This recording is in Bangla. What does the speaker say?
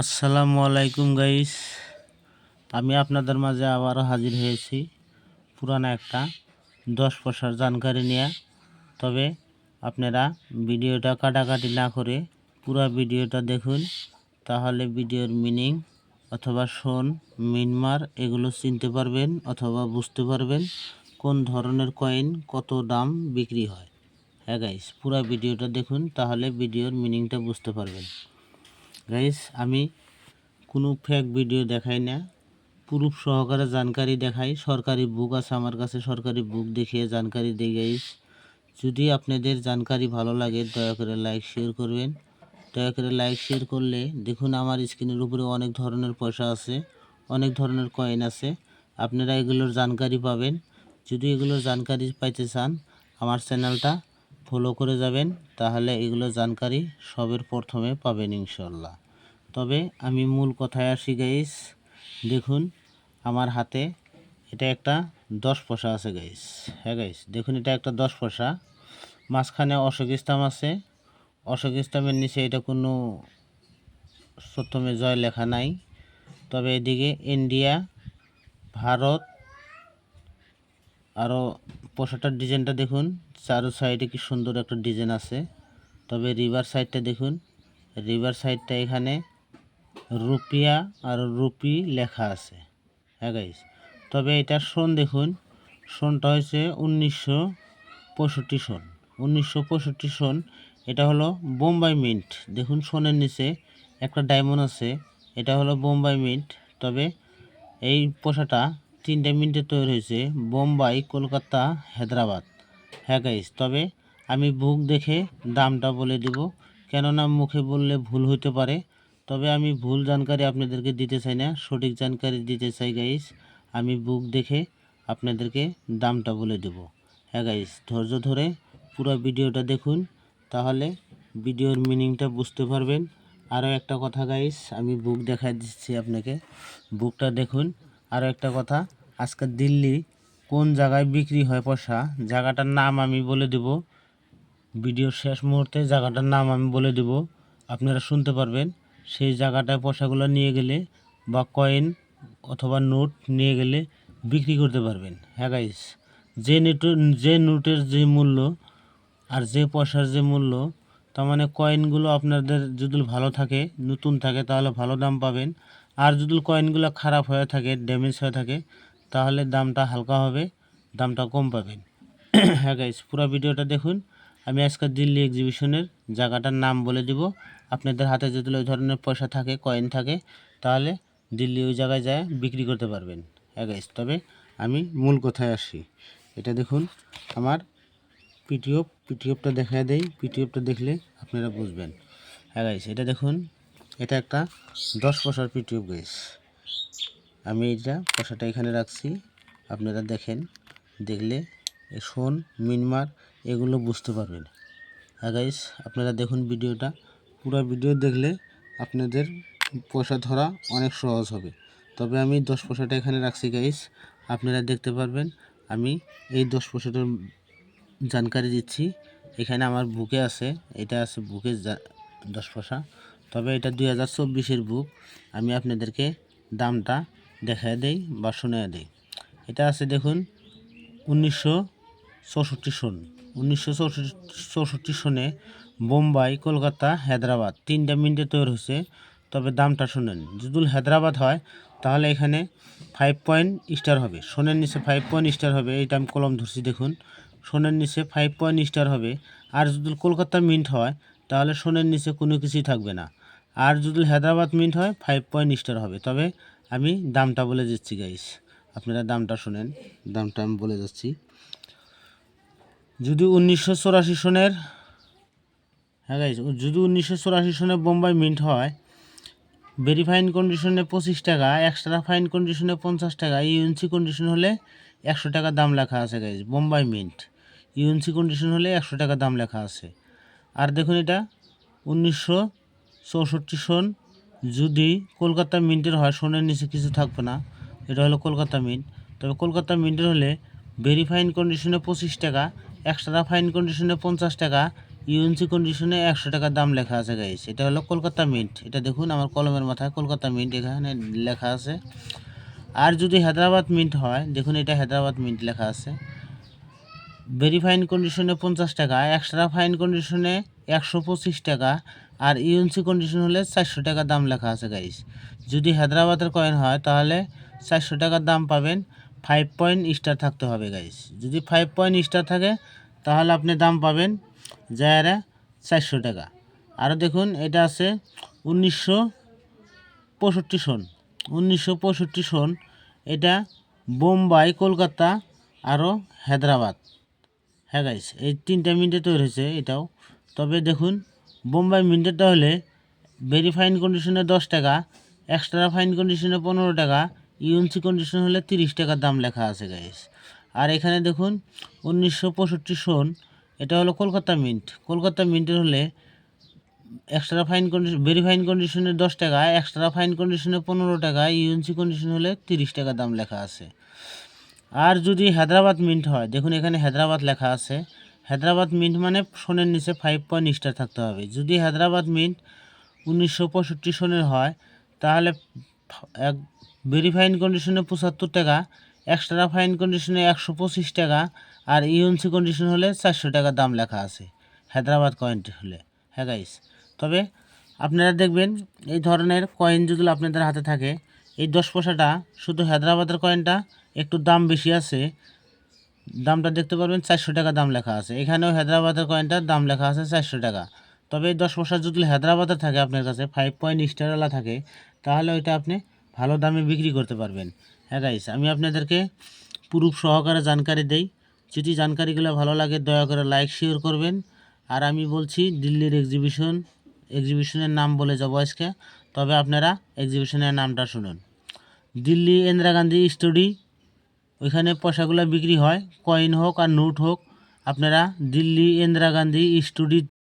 আসসালামু আলাইকুম গাইস, আমি আপনাদের মাঝে আবারও হাজির হয়েছি পুরানো একটা 10 পয়সার জানকারি নিয়ে। তবে আপনারা ভিডিওটা কাটাকাটি না করে পুরো ভিডিওটা দেখুন, তাহলে ভিডিওর মিনিং অথবা শোন মিনমার এগুলো চিনতে পারবেন অথবা বুঝতে পারবেন কোন ধরনের কয়েন কত দাম বিক্রি হয়। হ্যাঁ গাইস, পুরো ভিডিওটা দেখুন, তাহলে ভিডিওর মিনিংটা বুঝতে পারবেন। গাইস, আমি কোনো ফেক ভিডিও দেখাই না, প্রুফ সহকারে জানকারি দেখাই। সরকারি বুক আছে আমার কাছে, সরকারি বুক দেখিয়ে জানকারি দিই গাইস। যদি আপনাদের জানকারি ভালো লাগে দয়া করে লাইক শেয়ার করবেন। দয়া করে লাইক শেয়ার করলে দেখুন আমার স্ক্রিনের উপরে অনেক ধরনের পয়সা আছে, অনেক ধরনের কয়েন আছে, আপনারা এগুলোর জানকারি পাবেন। যদি এগুলোর জানকারি পাইতে চান আমার চ্যানেলটা ফলো করে যাবেন, তাহলে এগুলো জানকারি সবের প্রথমে পাবেন ইনশাল্লাহ। তবে আমি মূল কথায় আসি গাইস। দেখুন আমার হাতে এটা একটা 10 পয়সা আছে গাইস। হ্যাঁ গাইস, দেখুন এটা একটা 10 পয়সা, মাঝখানে অশোক স্তম্ভ আছে। অশোক স্তম্ভের নিচে এটা কোনো প্রথমে জয় লেখা নাই। তবে এদিকে ইন্ডিয়া, ভারত, আরও পয়সাটার ডিজাইনটা দেখুন, চারো সাইডে কি সুন্দর একটা ডিজাইন আছে। তবে রিভার সাইডটা দেখুন, রিভার সাইডটা এখানে রুপিয়া আর রুপি লেখা আছে। হ্যাঁ গাইস, তবে এটার সন দেখুন, সনটা হয়েছে 1965 সন। 1965 সন, এটা হলো বোম্বাই মিন্ট। দেখুন সনের নিচে একটা ডায়মন্ড আছে, এটা হলো বোম্বাই মিন্ট। তবে এই পোশাকটা 3টে মিন্টে তৈরি হয়েছে, বোম্বাই, কলকাতা, হায়দ্রাবাদ। হ্যাঁ গাইস, তবে আমি বুক দেখে দামটা বলে দেব, কেননা মুখে বললে ভুল হতে পারে। তবে আমি ভুল জানকারি আপনাদেরকে দিতে চাই না, সঠিক জানকারি দিতে চাই গাইস। আমি বুক দেখে আপনাদেরকে দামটা বলে দেব। হ্যাঁ গাইস, ধৈর্য ধরে পুরো ভিডিওটা দেখুন, তাহলে ভিডিওর মিনিংটা বুঝতে পারবেন। আরও একটা কথা গাইস, আমি বুক দেখাই দিচ্ছি আপনাকে, বুকটা দেখুন। আরও একটা কথা, আজকে দিল্লি কোন জায়গায় বিক্রি হয় পয়সা, জায়গাটার নাম আমি বলে দেব। ভিডিওর শেষ মুহূর্তে জায়গাটার নাম আমি বলে দেব, আপনারা শুনতে পারবেন। সেই জায়গাটায় পয়সাগুলো নিয়ে গেলে বা কয়েন অথবা নোট নিয়ে গেলে বিক্রি করতে পারবেন। হ্যাঁ গাইস, যে নোটের যে মূল্য আর যে পয়সার যে মূল্য, তার মানে কয়েনগুলো আপনাদের যদি ভালো থাকে, নতুন থাকে, তাহলে ভালো দাম পাবেন। আর যদি কয়েনগুলো খারাপ হয়ে থাকে, ড্যামেজ হয়ে থাকে, তাহলে দামটা হালকা হবে, দামটা কম পাবেন। হ্যাঁ গাইস, পুরো ভিডিওটা দেখুন। আমি আজকে দিল্লি এক্সিবিশনের জায়গাটার নাম বলে দিব। আপনাদের হাতে যদি ওই ধরনের পয়সা থাকে, কয়েন থাকে, তাহলে দিল্লি ওই জায়গায় যায় বিক্রি করতে পারবেন। হ্যাঁ গাইস, তবে আমি মূল কথায় আসি। এটা দেখুন আমার পিটিএফটা দেখা দেই, পিটিএফটা দেখলে আপনারা বুঝবেন। হ্যাঁ গাইস, এটা দেখুন, এটা একটা 10 পয়সার পিটিএফ গাইস। আমি এটা পয়সাটা এখানে রাখছি, আপনারা দেখেন, দেখলে শোন মিনমার এগুলো বুঝতে পারবেন। হ্যাঁ গাইস, আপনারা দেখুন ভিডিওটা, পুরো ভিডিও দেখলে আপনাদের পয়সা ধরা অনেক সহজ হবে। তবে আমি 10 পয়সাটা এখানে রাখছি গাইস, আপনারা দেখতে পারবেন। আমি এই 10 পয়সাটার জানকারি দিচ্ছি। এখানে আমার বুকে আছে, এটা আছে বুকে 10 পয়সা। তবে এটা 2024-এর বুক। আমি আপনাদেরকে দামটা দেখায় দেই বা শোনায় দেই। এটা আছে দেখুন 1964 সন। 1964 সনে বোম্বাই, কলকাতা, হায়দ্রাবাদ 3টে মিন্টে তৈরি হয়েছে। তবে দামটা শোনেন, যদি হায়দ্রাবাদ হয় তাহলে এখানে 5 পয়েন্ট স্টার হবে, সোনের নিচে 5 পয়েন্ট স্টার হবে। এইটা আমি কলম ধরছি দেখুন, সোনের নিচে 5 পয়েন্ট স্টার হবে। আর যদি কলকাতা মিন্ট হয় তাহলে সোনের নিচে কোনো কিছুই থাকবে না। আর যদি হায়দ্রাবাদ মিন্ট হয় 5 পয়েন্ট স্টার হবে। তবে আমি দামটা বলে দিচ্ছি গাইস, আপনারা দামটা শোনেন, দামটা আমি বলে যাচ্ছি। যদি 1984 সনের, হ্যাঁ গাইস, যদি 1984 সনে বোম্বাই মিন্ট হয়, ভেরিফাইন কন্ডিশনে 25 টাকা, এক্সট্রা ফাইন কন্ডিশনে 50 টাকা, ইউএনসি কন্ডিশন হলে 100 টাকা দাম লেখা আছে guys. Bombay mint UNC condition হলে 100 টাকা দাম লেখা আছে। আর দেখুন এটা 1964 সন, যদি কলকাতা মিন্টের হয় সোনের নিচে কিছু থাকবে না, এটা হলো কলকাতা মিন্ট। তবে কলকাতা মিন্টের হলে ভেরিফাইন কন্ডিশনে 25 টাকা, এক্সট্রা ফাইন কন্ডিশনে 50 টাকা, ইউএনসি কন্ডিশনে 100 টাকা দাম লেখা আছে গাইস। এটা হলো কলকাতা মিন্ট। এটা দেখুন আমার কলমের মাথায় কলকাতা মিন্ট এখানে লেখা আছে। আর যদি হায়দ্রাবাদ মিন্ট হয়, দেখুন এটা হায়দ্রাবাদ মিন্ট লেখা আছে। ভেরি ফাইন কন্ডিশনে 50 টাকা, এক্সট্রা ফাইন কন্ডিশনে 125 টাকা, আর ইউএনসি কন্ডিশন হলে 400 টাকা দাম লেখা আছে গাইস। যদি হায়দ্রাবাদের কয়েন হয় তাহলে 400 টাকার দাম পাবেন। 5 পয়েন্ট স্টার থাকতে হবে গাইস। যদি 5 পয়েন্ট স্টার থাকে তাহলে আপনি দাম পাবেন যারা 400 টাকা। আরও দেখুন এটা আছে 1965 সন। 1965 সন। এটা বোম্বাই, কলকাতা আরও হায়দ্রাবাদ। হ্যাঁ গাইস, এই 3টা মিনিটে তৈরি হয়েছে এটাও। তবে দেখুন বোম্বাই মিন্টেরটা হলে ভেরি ফাইন কন্ডিশনে 10 টাকা, এক্সট্রা ফাইন কন্ডিশনে 15 টাকা, ইউএনসি কন্ডিশন হলে 30 টাকার দাম লেখা আছে গাইস। আর এখানে দেখুন 1965 সন। এটা হলো কলকাতা মিন্ট। কলকাতা মিন্টের হলে extra fine condition, very fine কন্ডিশনে 10 টাকা, এক্সট্রা ফাইন কন্ডিশনে 15 টাকা, ইউএনসি কন্ডিশন হলে 30 টাকা দাম লেখা আছে। আর যদি হায়দ্রাবাদ মিন্ট হয়, দেখুন এখানে হায়দ্রাবাদ লেখা আছে। হায়দ্রাবাদ মিন্ট মানে সোনের নিচে 5 পয়েন্ট স্টার থাকতে হবে। যদি হায়দ্রাবাদ মিন্ট 1965 সনের হয় তাহলে এক ভেরি ফাইন কন্ডিশনে 75 টাকা, এক্সট্রা ফাইন কন্ডিশনে 125 টাকা, আর ইউএনসি কন্ডিশন হলে 400 টাকা দাম লেখা আছে হায়দ্রাবাদ কয়েনটি হলে। হ্যাঁ গাইস, তবে আপনারা দেখবেন এই ধরনের কয়েন যদি আপনাদের হাতে থাকে, এই 10 পয়সাটা শুধু হায়দ্রাবাদের কয়েনটা একটু দাম বেশি আছে। দামটা দেখতে পারবেন 400 টাকা দাম লেখা আছে। এখানেও হায়দ্রাবাদের কয়েনটার দাম লেখা আছে 400 টাকা। তবে এই 10 পয়সা যদি হায়দ্রাবাদের থাকে আপনার কাছে, 5 পয়েন্ট স্টারওয়ালা থাকে, তাহলে ওইটা আপনি ভালো দামে বিক্রি করতে পারবেন। হ্যাঁ গাইস, আমি আপনাদেরকে প্রুফ সহকারে জানকারি দেই। যদি জানকারিগুলো ভালো লাগে দয়া করে লাইক শেয়ার করবেন। আর আমি বলছি দিল্লির এক্সিবিশনের নাম বলে যাব আজকে, তবে আপনারা এক্সিবিশনের নামটা শুনুন। দিল্লি ইন্দিরা গান্ধী স্টুডিও, ওইখানে পয়সাগুলো বিক্রি হয়, কয়েন হোক আর নোট হোক। আপনারা দিল্লি ইন্দিরা গান্ধী স্টুডিও